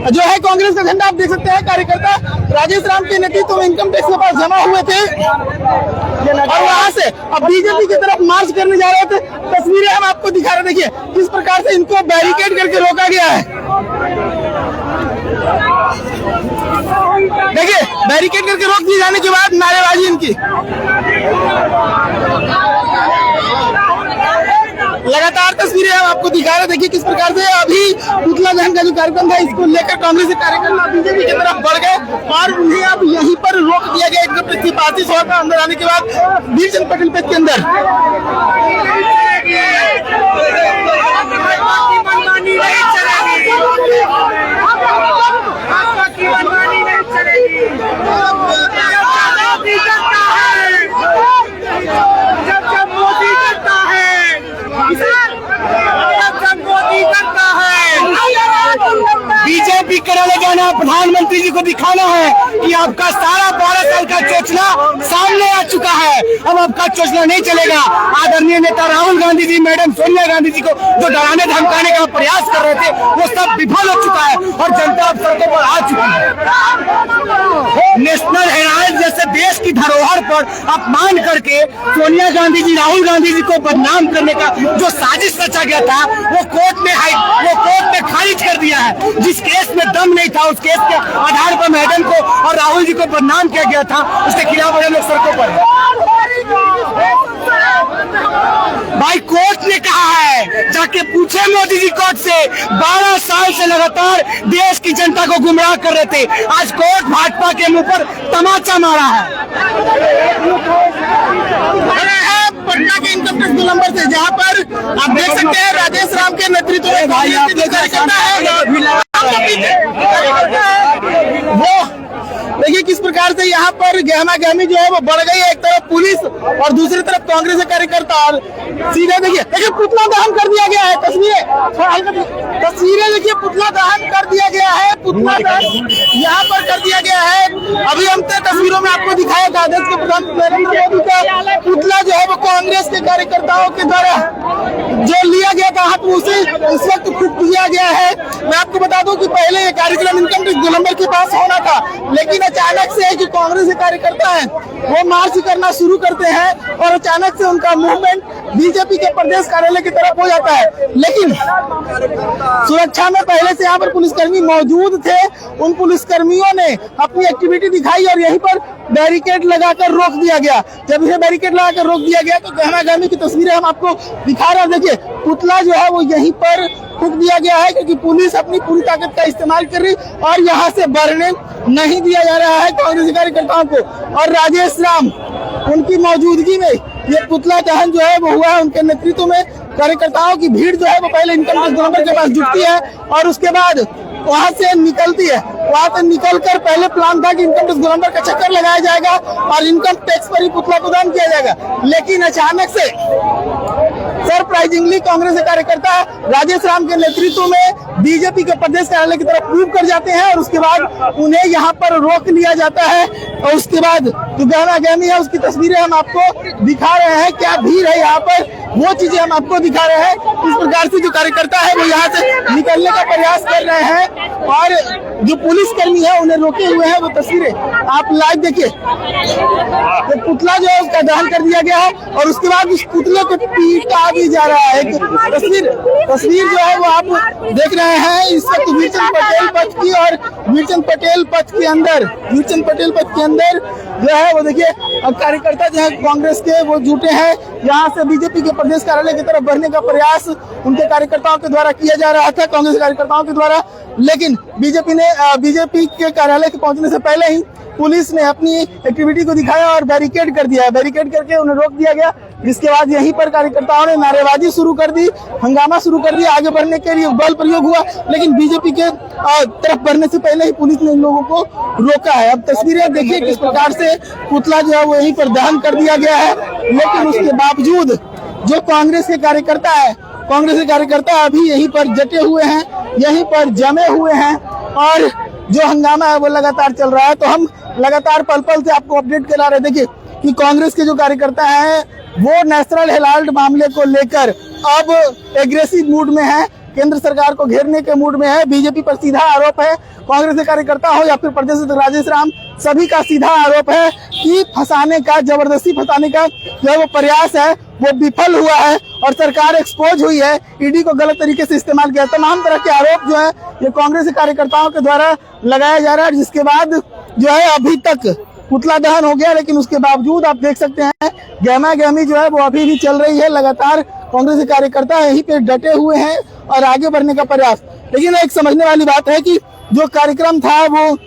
जो है कांग्रेस का झंडा आप देख सकते हैं। कार्यकर्ता राजेश राम के नेतृत्व में इनकम टैक्स के पास जमा हुए थे और वहां से अब बीजेपी की तरफ मार्च करने जा रहे थे। तस्वीरें हम आपको दिखा रहे, देखिए किस प्रकार से इनको बैरिकेड करके रोका गया है। देखिए बैरिकेड करके रोक दिए जाने के बाद नारेबाजी इनकी लगातार तस्वीरें हम आपको दिखा रहे। देखिए किस प्रकार से अभी पुतला दहन का जो कार्यक्रम था इसको लेकर कांग्रेस के कार्यकर्ता बीजेपी की तरफ बढ़ गए और उन्हें अब यहीं पर रोक दिया गया। इनका प्रतिपाती सभा में अंदर आने के बाद वीरचंद पटेल पेट के अंदर बीजेपी कराने जाना, प्रधानमंत्री जी को दिखाना है कि आपका सारा 12 साल का चोचला सामने आ चुका है। अब आपका चोचला नहीं चलेगा। आदरणीय नेता राहुल गांधी जी, मैडम सोनिया गांधी जी को जो डराने धमकाने का प्रयास कर रहे थे वो सब विफल हो चुका है और जनता अब सड़कों पर आ चुकी है। नेशनल हेराल्ड जैसे देश की धरोहर पर अपमान करके सोनिया गांधी जी, राहुल गांधी जी को बदनाम करने का जो साजिश रचा गया था वो कोर्ट में खारिज कर दिया है। जिस केस में दम नहीं था उस केस के आधार पर मैडम को और राहुल जी को बदनाम किया गया था, उसके खिलाफ हम लोग सड़कों पर भाई कोर्ट ने कहा है, जाके पूछे मोदी जी कोर्ट से। 12 साल से लगातार देश की जनता को गुमराह कर रहे थे, आज कोर्ट भाजपा के मुंह पर तमाचा मारा है। पटना के इनकम टैक्स गोलंबर से, जहाँ पर आप देख सकते हैं राजेश राम के नेतृत्व में कार्यकर्ता है वो देखिए किस प्रकार से यहाँ पर गहमा गहमी जो है वो बढ़ गई है। एक तरफ पुलिस और दूसरी तरफ कांग्रेस के कार्यकर्ता और सीधे देखिए पुतला दहन कर दिया गया है। तस्वीरें देखिए पुतला दहन कर दिया गया है। पुतला दहन यहाँ पर कर दिया गया है। अभी हम तस्वीरों में आपको दिखाया था देश के प्रधानमंत्री नरेंद्र मोदी का पुतला जो है वो कांग्रेस के कार्यकर्ताओं के द्वारा जो लिया गया था हाथ में उसे इस वक्त फूंक दिया गया है। मैं आपको बता दूं कि पहले ये कार्यक्रम इनकम टैक्स गोलंबर के पास होना था, लेकिन अचानक से जो कांग्रेस के कार्यकर्ता हैं वो मार्च करना शुरू करते हैं और अचानक से उनका मूवमेंट बीजेपी के प्रदेश कार्यालय की तरफ हो जाता है। लेकिन सुरक्षा में पहले से यहाँ पर पुलिसकर्मी मौजूद थे। उन पुलिसकर्मियों ने अपनी एक्टिविटी दिखाई और यहीं पर बैरिकेड लगाकर रोक दिया गया। जब इसे बैरिकेड लगाकर रोक दिया गया तो गहमा गहमी की तस्वीरें हम आपको दिखा रहे हैं। देखिए पुतला जो है वो यहीं पर फूंक दिया गया है क्योंकि पुलिस अपनी पूरी ताकत का इस्तेमाल कर रही और यहाँ से बढ़ने नहीं दिया जा रहा है कांग्रेस कार्यकर्ताओं को। और राजेश राम उनकी मौजूदगी में ये पुतला दहन जो है वो हुआ है। उनके नेतृत्व में कार्यकर्ताओं की भीड़ जो है वो पहले इनकम टैक्स गोलंबर के पास जुटती है और उसके बाद वहां से निकलती है। वहां से निकलकर पहले प्लान था कि इनकम टैक्स गोलंबर का चक्कर लगाया जाएगा और इनकम टैक्स पर ही पुतला को दहन किया जाएगा, लेकिन अचानक से सरप्राइजिंगली कांग्रेस के कार्यकर्ता राजेश राम के नेतृत्व में बीजेपी के प्रदेश कार्यालय की तरफ मूव कर जाते हैं और उसके बाद उन्हें यहाँ पर रोक लिया जाता है। और उसके बाद जो गहमा गहमी है उसकी तस्वीरें हम आपको दिखा रहे हैं। क्या भीड़ है यहाँ पर वो चीजें हम आपको दिखा रहे हैं। इस प्रकार से जो कार्यकर्ता है वो यहाँ से निकलने का प्रयास कर रहे हैं और जो पुलिसकर्मी है उन्हें रोके हुए हैं। वो तस्वीरें आप लाइव देखिए। तो पुतला जो है उसका दहन कर दिया गया है और उसके बाद उस पुतले को पीटा भी जा रहा है। तस्वीर जो है वो आप देख रहे हैं इस वक्त वीरचंद पटेल पथ की और वीरचंद पटेल पथ के अंदर जो है वो देखिए कार्यकर्ता जो है कांग्रेस के वो जुटे हैं। यहाँ से बीजेपी के प्रदेश कार्यालय की तरफ बढ़ने का प्रयास उनके कार्यकर्ताओं के द्वारा किया जा रहा था, कांग्रेस कार्यकर्ताओं के द्वारा, लेकिन बीजेपी के कार्यालय के पहुंचने से पहले ही पुलिस ने अपनी एक्टिविटी को दिखाया और बैरिकेड कर दिया। बैरिकेड करके उन्हें रोक दिया गया, जिसके बाद यहीं पर कार्यकर्ताओं ने नारेबाजी शुरू कर दी, हंगामा शुरू कर दिया। आगे बढ़ने के लिए बल प्रयोग हुआ, लेकिन बीजेपी के तरफ बढ़ने से पहले ही पुलिस ने इन लोगों को रोका है। अब तस्वीरें देखिए किस प्रकार से पुतला जो है वो यहीं पर दहन कर दिया गया है, लेकिन उसके बावजूद जो कांग्रेस के कार्यकर्ता अभी यहीं पर जटे हुए हैं, यहीं पर जमे हुए हैं और जो हंगामा है वो लगातार चल रहा है। तो हम लगातार पल पल से आपको अपडेट करा रहे। देखिए कि कांग्रेस के जो कार्यकर्ता हैं वो नेशनल हेराल्ड मामले को लेकर अब एग्रेसिव मूड में है केंद्र सरकार को घेरने के मूड में है। बीजेपी पर सीधा आरोप है, कांग्रेस के कार्यकर्ता हो या फिर प्रदेश अध्यक्ष राजेश राम, सभी का सीधा आरोप है कि फंसाने का, जबरदस्ती फंसाने का जो है वो प्रयास है वो विफल हुआ है और सरकार एक्सपोज हुई है। ईडी को गलत तरीके से इस्तेमाल किया। तमाम तरह के आरोप जो है ये कांग्रेस के कार्यकर्ताओं के द्वारा लगाया जा रहा है, जिसके बाद जो है अभी तक पुतला दहन हो गया, लेकिन उसके बावजूद आप देख सकते हैं गहमा गहमी जो है वो अभी भी चल रही है। लगातार कांग्रेस के कार्यकर्ता यहीं पे डटे हुए हैं और आगे बढ़ने का प्रयास। लेकिन एक समझने वाली बात है कि जो कार्यक्रम था वो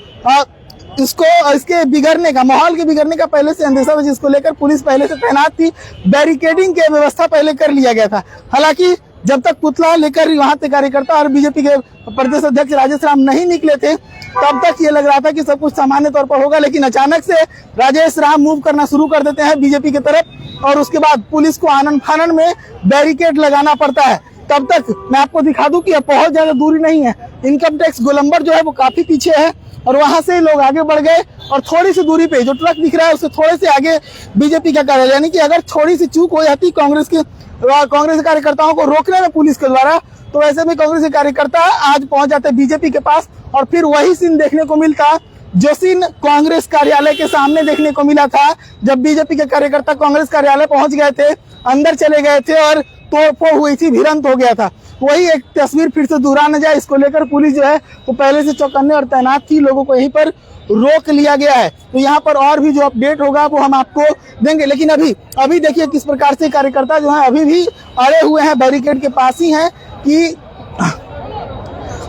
इसके बिगड़ने का, माहौल के बिगड़ने का पहले से अंदेशा था, जिसको लेकर पुलिस पहले से तैनात थी। बैरिकेडिंग की व्यवस्था पहले कर लिया गया था। हालांकि जब तक पुतला लेकर वहां से कार्यकर्ता और बीजेपी के प्रदेश अध्यक्ष राजेश राम नहीं निकले थे, तब तक ये लग रहा था कि सब कुछ सामान्य तौर पर होगा। लेकिन अचानक से राजेश राम मूव करना शुरू कर देते हैं बीजेपी की तरफ और उसके बाद पुलिस को आनन फानन में बैरिकेड लगाना पड़ता है। तब तक मैं आपको दिखा दूं कि अब बहुत ज्यादा दूरी नहीं है। इनकम टैक्स गोलंबर जो है वो काफी पीछे है और वहां से लोग आगे बढ़ गए और थोड़ी सी दूरी पे जो ट्रक दिख रहा है उससे थोड़े से आगे बीजेपी का कार्यालय, यानी कि अगर थोड़ी सी चूक हो जाती कांग्रेस के कार्यकर्ताओं को रोकने में पुलिस के द्वारा, तो वैसे में कांग्रेस के कार्यकर्ता आज पहुंच जाते बीजेपी के पास और फिर वही सीन देखने को मिलता जो सीन कांग्रेस कार्यालय के सामने देखने को मिला था, जब बीजेपी के कार्यकर्ता कांग्रेस कार्यालय पहुंच गए थे, अंदर चले गए थे और तोड़फोड़ हुई थी, भिड़ंत हो गया था। वही एक तस्वीर फिर से दोहरा न जाए, इसको लेकर पुलिस जो है वो पहले से चौकन्ने और तैनात थी। लोगों को यहीं पर रोक लिया गया है। तो यहाँ पर और भी जो अपडेट होगा वो हम आपको देंगे। लेकिन अभी देखिए किस प्रकार से कार्यकर्ता जो है अभी भी अड़े हुए हैं, बैरिकेड के पास ही हैं कि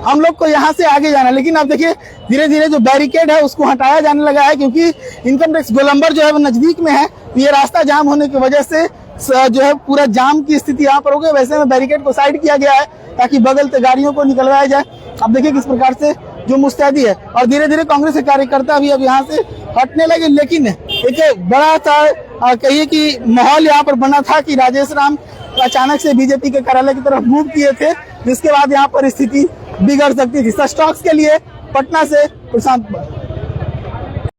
हम लोग को यहाँ से आगे जाना। लेकिन अब देखिए धीरे धीरे जो बैरिकेड है उसको हटाया जाने लगा है, क्योंकि इनकम टैक्स गोलंबर जो है वो नजदीक में है। ये रास्ता जाम होने की वजह से जो है पूरा जाम की स्थिति यहाँ पर हो गई। वैसे में बैरिकेड को साइड किया गया है ताकि बगल से गाड़ियों को निकलवाया जाए। अब देखिए किस प्रकार से जो मुस्तैदी है और धीरे धीरे कांग्रेस के कार्यकर्ता भी अब यहाँ से हटने लगे। लेकिन एक बड़ा सा कहिए कि माहौल यहाँ पर बना था कि राजेश राम अचानक से बीजेपी के कार्यालय की तरफ मूव किए थे, जिसके बाद यहाँ पर स्थिति बिगड़ सकती थी। सच टॉक्स के लिए पटना से प्रशांत।